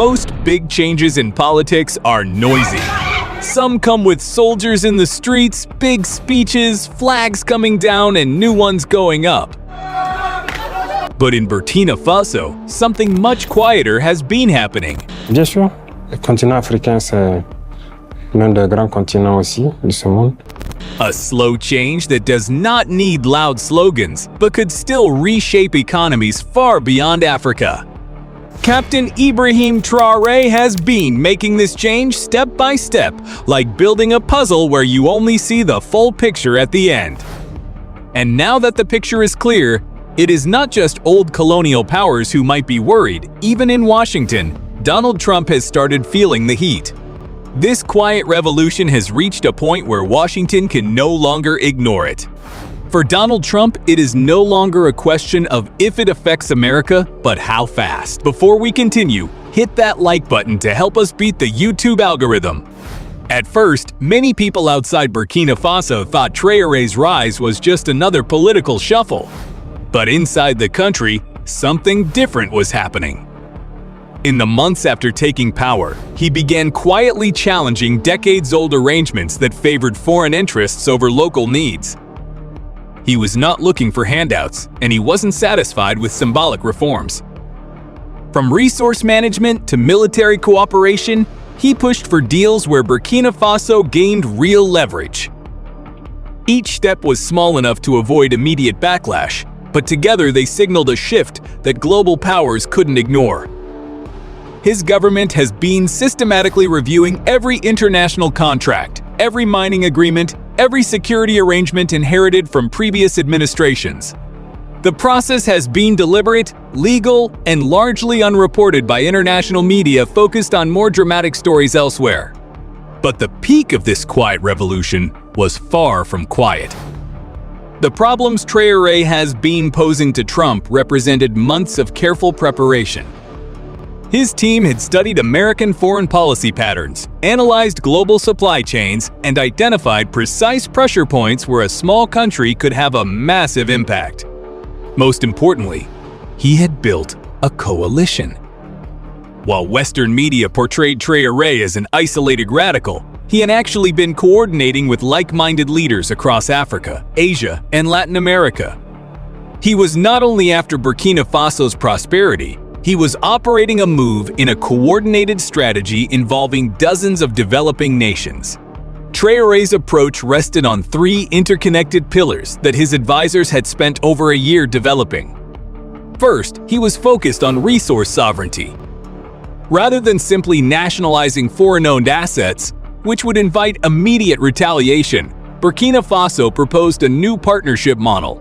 Most big changes in politics are noisy. Some come with soldiers in the streets, big speeches, flags coming down, and new ones going up. But in Burkina Faso, something much quieter has been happening. Bien sûr, le continent africain, c'est l'un des grands continents aussi de ce monde. A slow change that does not need loud slogans, but could still reshape economies far beyond Africa. Captain Ibrahim Traoré has been making this change step by step, like building a puzzle where you only see the full picture at the end. And now that the picture is clear, it is not just old colonial powers who might be worried. Even in Washington, Donald Trump has started feeling the heat. This quiet revolution has reached a point where Washington can no longer ignore it. For Donald Trump, it is no longer a question of if it affects America, but how fast. Before we continue, hit that like button to help us beat the YouTube algorithm. At first, many people outside Burkina Faso thought Traoré's rise was just another political shuffle. But inside the country, something different was happening. In the months after taking power, he began quietly challenging decades-old arrangements that favored foreign interests over local needs. He was not looking for handouts, and he wasn't satisfied with symbolic reforms. From resource management to military cooperation, he pushed for deals where Burkina Faso gained real leverage. Each step was small enough to avoid immediate backlash, but together they signaled a shift that global powers couldn't ignore. His government has been systematically reviewing every international contract, every mining agreement, every security arrangement inherited from previous administrations. The process has been deliberate, legal, and largely unreported by international media focused on more dramatic stories elsewhere. But the peak of this quiet revolution was far from quiet. The problems Traoré has been posing to Trump represented months of careful preparation. His team had studied American foreign policy patterns, analyzed global supply chains, and identified precise pressure points where a small country could have a massive impact. Most importantly, he had built a coalition. While Western media portrayed Traoré as an isolated radical, he had actually been coordinating with like-minded leaders across Africa, Asia, and Latin America. He was not only after Burkina Faso's prosperity, he was operating a move in a coordinated strategy involving dozens of developing nations. Traoré's approach rested on three interconnected pillars that his advisors had spent over a year developing. First, he was focused on resource sovereignty. Rather than simply nationalizing foreign-owned assets, which would invite immediate retaliation, Burkina Faso proposed a new partnership model.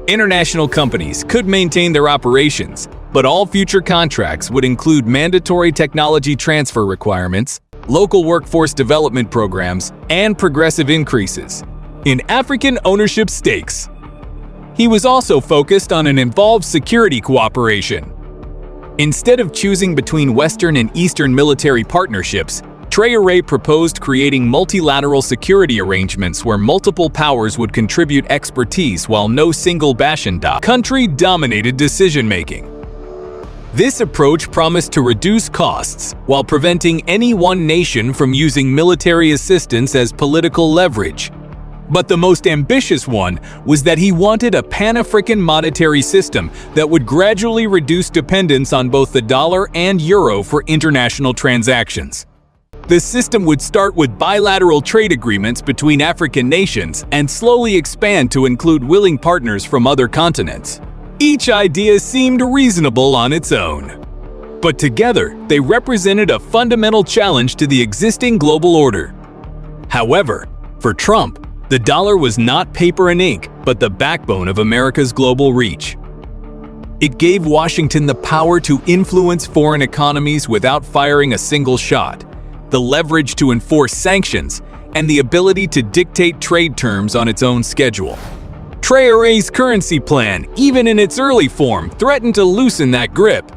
International companies could maintain their operations, but all future contracts would include mandatory technology transfer requirements, local workforce development programs, and progressive increases in African ownership stakes. He was also focused on an involved security cooperation. Instead of choosing between Western and Eastern military partnerships, Traoré proposed creating multilateral security arrangements where multiple powers would contribute expertise while no single country dominated decision-making. This approach promised to reduce costs while preventing any one nation from using military assistance as political leverage. But the most ambitious one was that he wanted a Pan-African monetary system that would gradually reduce dependence on both the dollar and euro for international transactions. The system would start with bilateral trade agreements between African nations and slowly expand to include willing partners from other continents. Each idea seemed reasonable on its own. But together, they represented a fundamental challenge to the existing global order. However, for Trump, the dollar was not paper and ink, but the backbone of America's global reach. It gave Washington the power to influence foreign economies without firing a single shot, the leverage to enforce sanctions, and the ability to dictate trade terms on its own schedule. Traoré's currency plan, even in its early form, threatened to loosen that grip.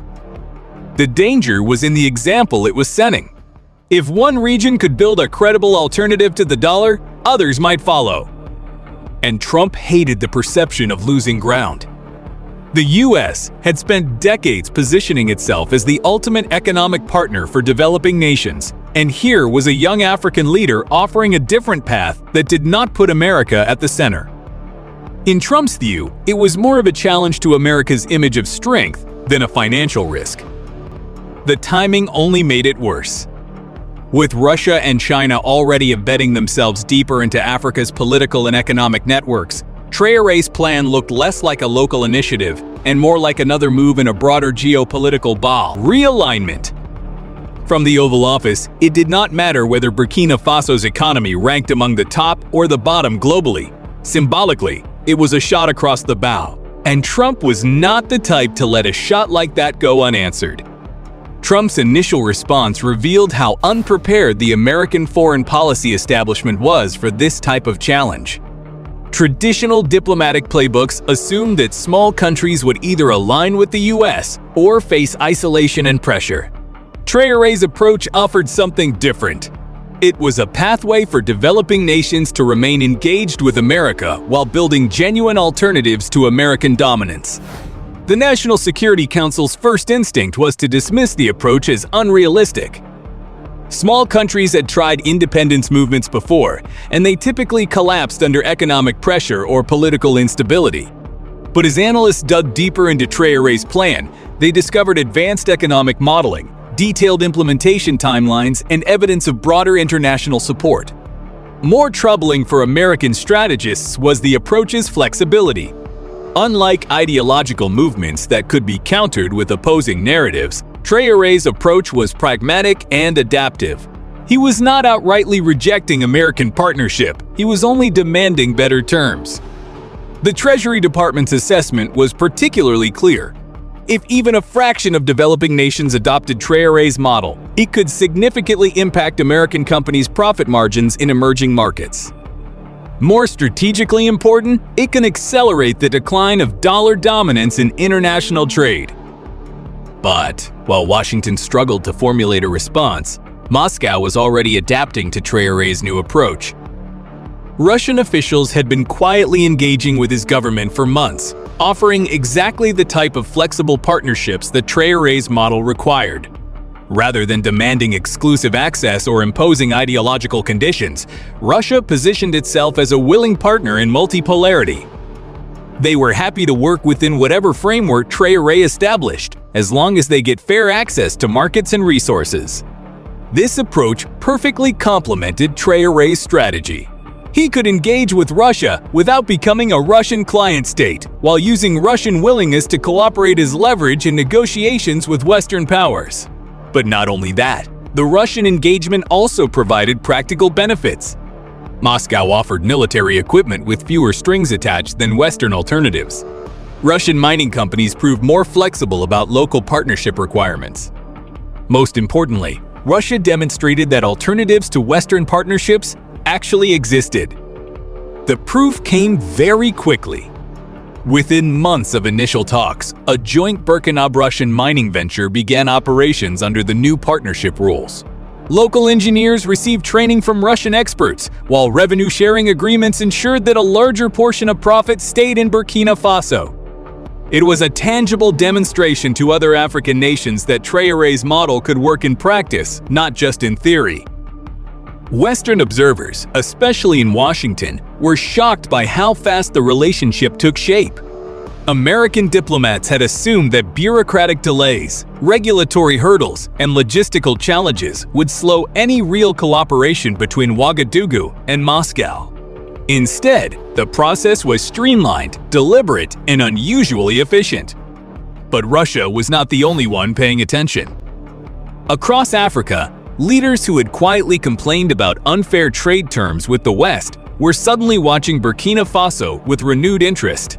The danger was in the example it was setting. If one region could build a credible alternative to the dollar, others might follow. And Trump hated the perception of losing ground. The US had spent decades positioning itself as the ultimate economic partner for developing nations, and here was a young African leader offering a different path that did not put America at the center. In Trump's view, it was more of a challenge to America's image of strength than a financial risk. The timing only made it worse. With Russia and China already embedding themselves deeper into Africa's political and economic networks, Traoré's plan looked less like a local initiative and more like another move in a broader geopolitical ball realignment. From the Oval Office, it did not matter whether Burkina Faso's economy ranked among the top or the bottom globally. Symbolically, it was a shot across the bow, and Trump was not the type to let a shot like that go unanswered. Trump's initial response revealed how unprepared the American foreign policy establishment was for this type of challenge. Traditional diplomatic playbooks assumed that small countries would either align with the US or face isolation and pressure. Traoré's approach offered something different. It was a pathway for developing nations to remain engaged with America while building genuine alternatives to American dominance. The National Security Council's first instinct was to dismiss the approach as unrealistic. Small countries had tried independence movements before, and they typically collapsed under economic pressure or political instability. But as analysts dug deeper into Traoré's plan, they discovered advanced economic modeling, detailed implementation timelines, and evidence of broader international support. More troubling for American strategists was the approach's flexibility. Unlike ideological movements that could be countered with opposing narratives, Traoré's approach was pragmatic and adaptive. He was not outrightly rejecting American partnership, he was only demanding better terms. The Treasury Department's assessment was particularly clear. If even a fraction of developing nations adopted Traoré's model, it could significantly impact American companies' profit margins in emerging markets. More strategically important, it can accelerate the decline of dollar dominance in international trade. But while Washington struggled to formulate a response, Moscow was already adapting to Traoré's new approach. Russian officials had been quietly engaging with his government for months, offering exactly the type of flexible partnerships that Traoré's model required. Rather than demanding exclusive access or imposing ideological conditions, Russia positioned itself as a willing partner in multipolarity. They were happy to work within whatever framework Traoré established, as long as they get fair access to markets and resources. This approach perfectly complemented Traoré's strategy. He could engage with Russia without becoming a Russian client state, while using Russian willingness to cooperate as leverage in negotiations with Western powers. But not only that, the Russian engagement also provided practical benefits. Moscow offered military equipment with fewer strings attached than Western alternatives. Russian mining companies proved more flexible about local partnership requirements. Most importantly, Russia demonstrated that alternatives to Western partnerships actually existed. The proof came very quickly. Within months of initial talks, a joint Burkina-Russian mining venture began operations under the new partnership rules. Local engineers received training from Russian experts, while revenue-sharing agreements ensured that a larger portion of profits stayed in Burkina Faso. It was a tangible demonstration to other African nations that Traoré's model could work in practice, not just in theory. Western observers, especially in Washington, were shocked by how fast the relationship took shape. American diplomats had assumed that bureaucratic delays, regulatory hurdles, and logistical challenges would slow any real cooperation between Ouagadougou and Moscow. Instead, the process was streamlined, deliberate, and unusually efficient. But Russia was not the only one paying attention. Across Africa, leaders who had quietly complained about unfair trade terms with the West were suddenly watching Burkina Faso with renewed interest.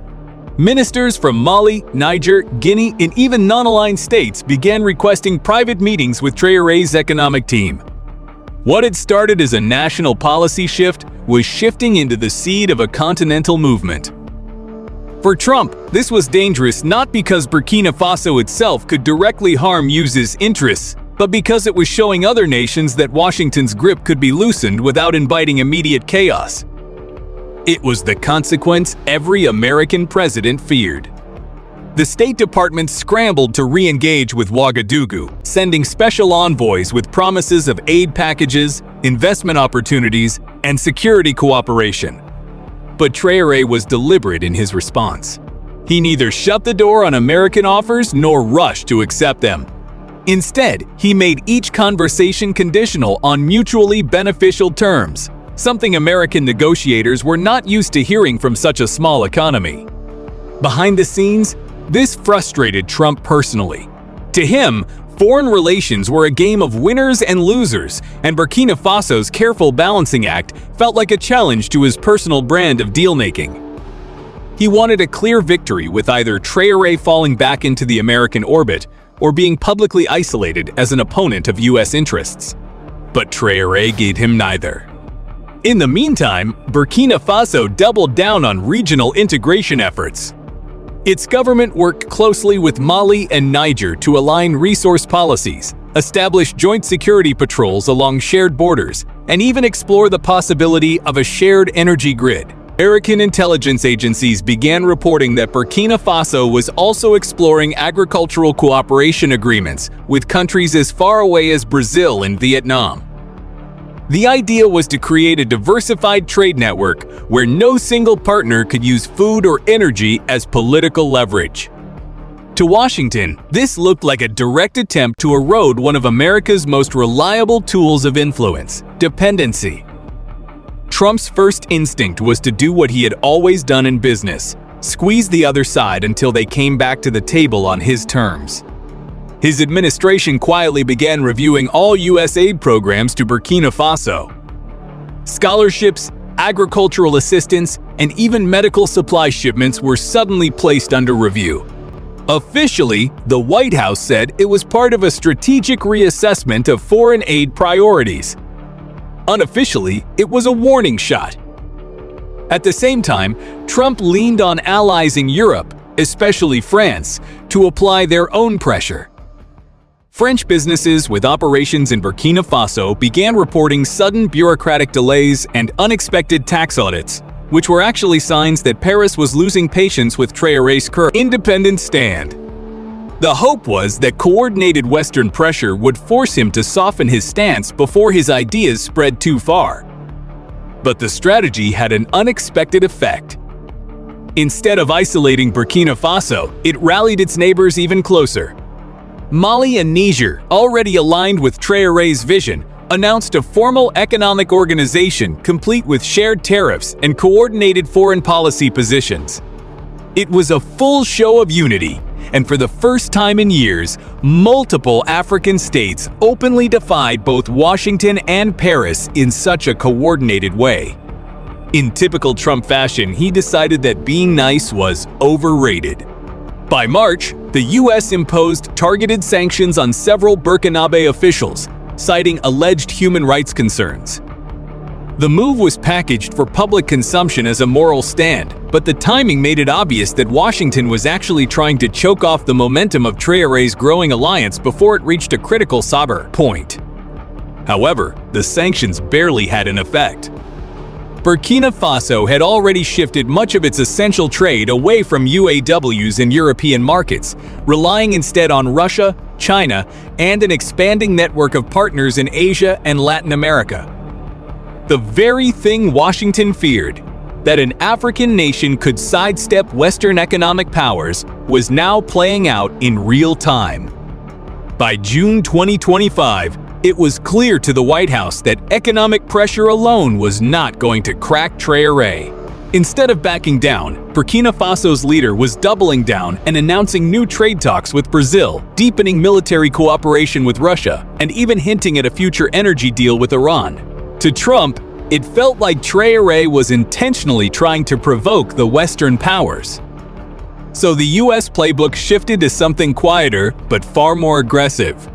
Ministers from Mali, Niger, Guinea, and even non-aligned states began requesting private meetings with Traoré's economic team. What had started as a national policy shift was shifting into the seed of a continental movement. For Trump, this was dangerous not because Burkina Faso itself could directly harm US's interests, but because it was showing other nations that Washington's grip could be loosened without inviting immediate chaos. It was the consequence every American president feared. The State Department scrambled to re-engage with Ouagadougou, sending special envoys with promises of aid packages, investment opportunities, and security cooperation. But Traoré was deliberate in his response. He neither shut the door on American offers nor rushed to accept them. Instead, he made each conversation conditional on mutually beneficial terms, something American negotiators were not used to hearing from such a small economy. Behind the scenes, this frustrated Trump personally. To him, foreign relations were a game of winners and losers, and Burkina Faso's careful balancing act felt like a challenge to his personal brand of deal-making. He wanted a clear victory, with either Traoré falling back into the American orbit or being publicly isolated as an opponent of U.S. interests. But Traoré gave him neither. In the meantime, Burkina Faso doubled down on regional integration efforts. Its government worked closely with Mali and Niger to align resource policies, establish joint security patrols along shared borders, and even explore the possibility of a shared energy grid. American intelligence agencies began reporting that Burkina Faso was also exploring agricultural cooperation agreements with countries as far away as Brazil and Vietnam. The idea was to create a diversified trade network where no single partner could use food or energy as political leverage. To Washington, this looked like a direct attempt to erode one of America's most reliable tools of influence: dependency. Trump's first instinct was to do what he had always done in business: squeeze the other side until they came back to the table on his terms. His administration quietly began reviewing all U.S. aid programs to Burkina Faso. Scholarships, agricultural assistance, and even medical supply shipments were suddenly placed under review. Officially, the White House said it was part of a strategic reassessment of foreign aid priorities. Unofficially, it was a warning shot. At the same time, Trump leaned on allies in Europe, especially France, to apply their own pressure. French businesses with operations in Burkina Faso began reporting sudden bureaucratic delays and unexpected tax audits, which were actually signs that Paris was losing patience with Traoré's current independent stand. The hope was that coordinated Western pressure would force him to soften his stance before his ideas spread too far. But the strategy had an unexpected effect. Instead of isolating Burkina Faso, it rallied its neighbors even closer. Mali and Niger, already aligned with Traoré's vision, announced a formal economic organization complete with shared tariffs and coordinated foreign policy positions. It was a full show of unity, and for the first time in years, multiple African states openly defied both Washington and Paris in such a coordinated way. In typical Trump fashion, he decided that being nice was overrated. By March, the U.S. imposed targeted sanctions on several Burkinabe officials, citing alleged human rights concerns. The move was packaged for public consumption as a moral stand, but the timing made it obvious that Washington was actually trying to choke off the momentum of Traoré's growing alliance before it reached a critical sabotage point. However, the sanctions barely had an effect. Burkina Faso had already shifted much of its essential trade away from UAWs in European markets, relying instead on Russia, China, and an expanding network of partners in Asia and Latin America. The very thing Washington feared, that an African nation could sidestep Western economic powers, was now playing out in real time. By June 2025, it was clear to the White House that economic pressure alone was not going to crack Traoré. Instead of backing down, Burkina Faso's leader was doubling down and announcing new trade talks with Brazil, deepening military cooperation with Russia, and even hinting at a future energy deal with Iran. To Trump, it felt like Traoré was intentionally trying to provoke the Western powers. So the US playbook shifted to something quieter but far more aggressive.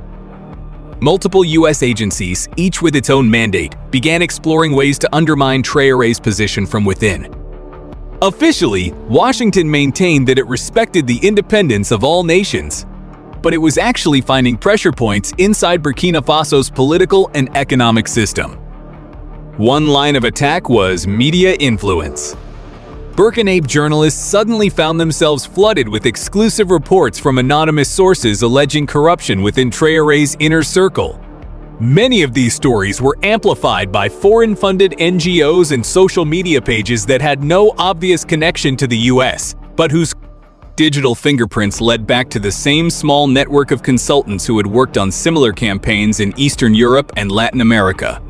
Multiple U.S. agencies, each with its own mandate, began exploring ways to undermine Traoré's position from within. Officially, Washington maintained that it respected the independence of all nations, but it was actually finding pressure points inside Burkina Faso's political and economic system. One line of attack was media influence. Burkina Faso journalists suddenly found themselves flooded with exclusive reports from anonymous sources alleging corruption within Traoré's inner circle. Many of these stories were amplified by foreign-funded NGOs and social media pages that had no obvious connection to the US, but whose digital fingerprints led back to the same small network of consultants who had worked on similar campaigns in Eastern Europe and Latin America.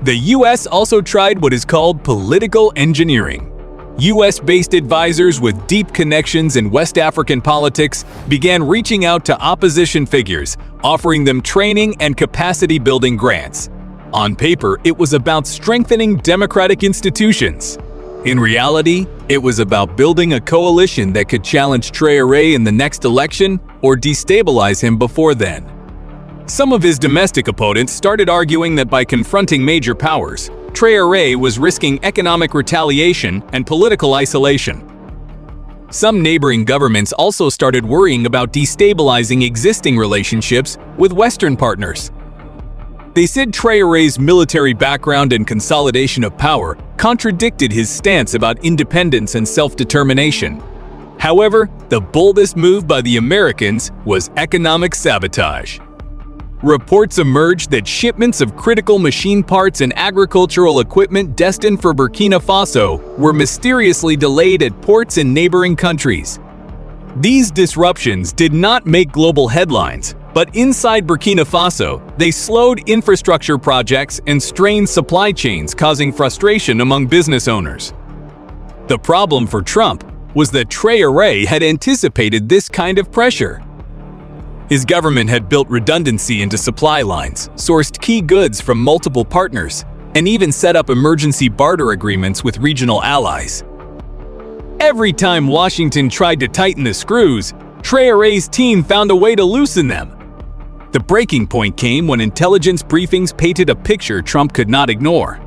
The US also tried what is called political engineering. US-based advisors with deep connections in West African politics began reaching out to opposition figures, offering them training and capacity-building grants. On paper, it was about strengthening democratic institutions. In reality, it was about building a coalition that could challenge Traoré in the next election or destabilize him before then. Some of his domestic opponents started arguing that by confronting major powers, Traoré was risking economic retaliation and political isolation. Some neighboring governments also started worrying about destabilizing existing relationships with Western partners. They said Traoré's military background and consolidation of power contradicted his stance about independence and self-determination. However, the boldest move by the Americans was economic sabotage. Reports emerged that shipments of critical machine parts and agricultural equipment destined for Burkina Faso were mysteriously delayed at ports in neighboring countries. These disruptions did not make global headlines, but inside Burkina Faso, they slowed infrastructure projects and strained supply chains, causing frustration among business owners. The problem for Trump was that Traoré had anticipated this kind of pressure. His government had built redundancy into supply lines, sourced key goods from multiple partners, and even set up emergency barter agreements with regional allies. Every time Washington tried to tighten the screws, Traoré's team found a way to loosen them. The breaking point came when intelligence briefings painted a picture Trump could not ignore.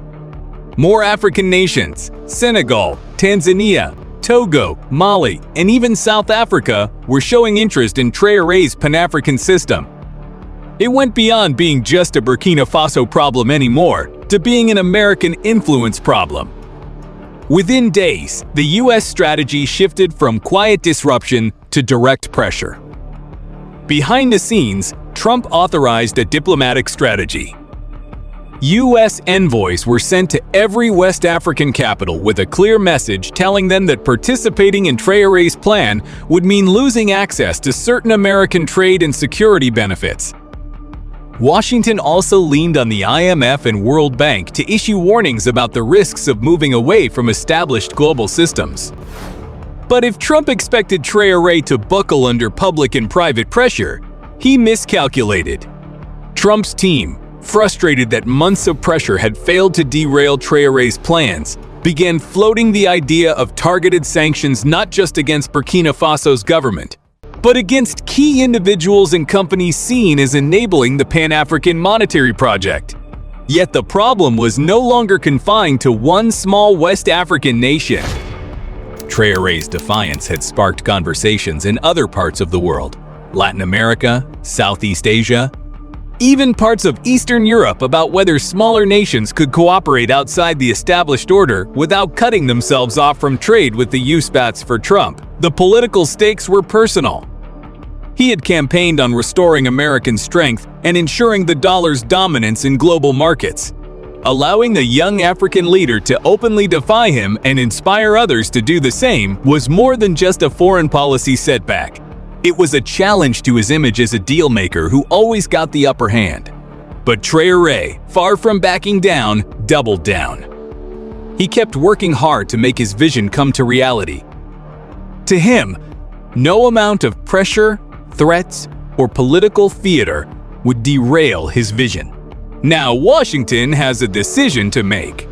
More African nations, Senegal, Tanzania, Togo, Mali, and even South Africa were showing interest in Traoré's Pan-African system. It went beyond being just a Burkina Faso problem anymore to being an American influence problem. Within days, the US strategy shifted from quiet disruption to direct pressure. Behind the scenes, Trump authorized a diplomatic strategy. US envoys were sent to every West African capital with a clear message telling them that participating in Traoré's plan would mean losing access to certain American trade and security benefits. Washington also leaned on the IMF and World Bank to issue warnings about the risks of moving away from established global systems. But if Trump expected Traoré to buckle under public and private pressure, he miscalculated. Trump's team, frustrated that months of pressure had failed to derail Traoré's plans, began floating the idea of targeted sanctions not just against Burkina Faso's government, but against key individuals and companies seen as enabling the Pan-African monetary project. Yet the problem was no longer confined to one small West African nation. Traoré's defiance had sparked conversations in other parts of the world, Latin America, Southeast Asia, even parts of Eastern Europe, about whether smaller nations could cooperate outside the established order without cutting themselves off from trade with the USPATs. For Trump, the political stakes were personal. He had campaigned on restoring American strength and ensuring the dollar's dominance in global markets. Allowing the young African leader to openly defy him and inspire others to do the same was more than just a foreign policy setback. It was a challenge to his image as a deal-maker who always got the upper hand. But Traoré, far from backing down, doubled down. He kept working hard to make his vision come to reality. To him, no amount of pressure, threats, or political theater would derail his vision. Now Washington has a decision to make.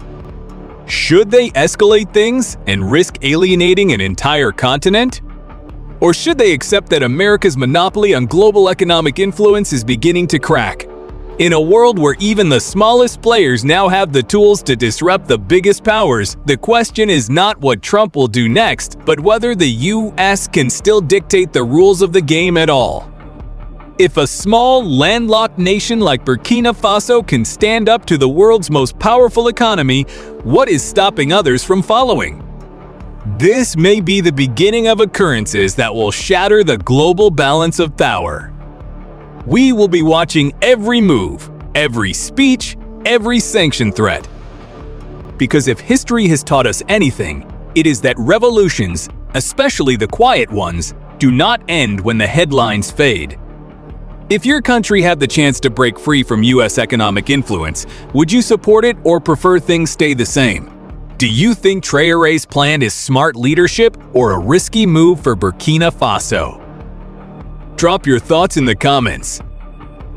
Should they escalate things and risk alienating an entire continent? Or should they accept that America's monopoly on global economic influence is beginning to crack? In a world where even the smallest players now have the tools to disrupt the biggest powers, the question is not what Trump will do next, but whether the US can still dictate the rules of the game at all. If a small, landlocked nation like Burkina Faso can stand up to the world's most powerful economy, what is stopping others from following? This may be the beginning of occurrences that will shatter the global balance of power. We will be watching every move, every speech, every sanction threat. Because if history has taught us anything, it is that revolutions, especially the quiet ones, do not end when the headlines fade. If your country had the chance to break free from US economic influence, would you support it or prefer things stay the same? Do you think Traoré's plan is smart leadership or a risky move for Burkina Faso? Drop your thoughts in the comments.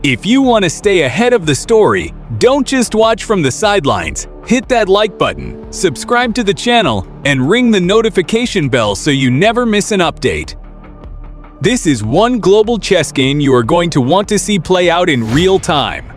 If you want to stay ahead of the story, don't just watch from the sidelines. Hit that like button, subscribe to the channel, and ring the notification bell so you never miss an update. This is one global chess game you are going to want to see play out in real time.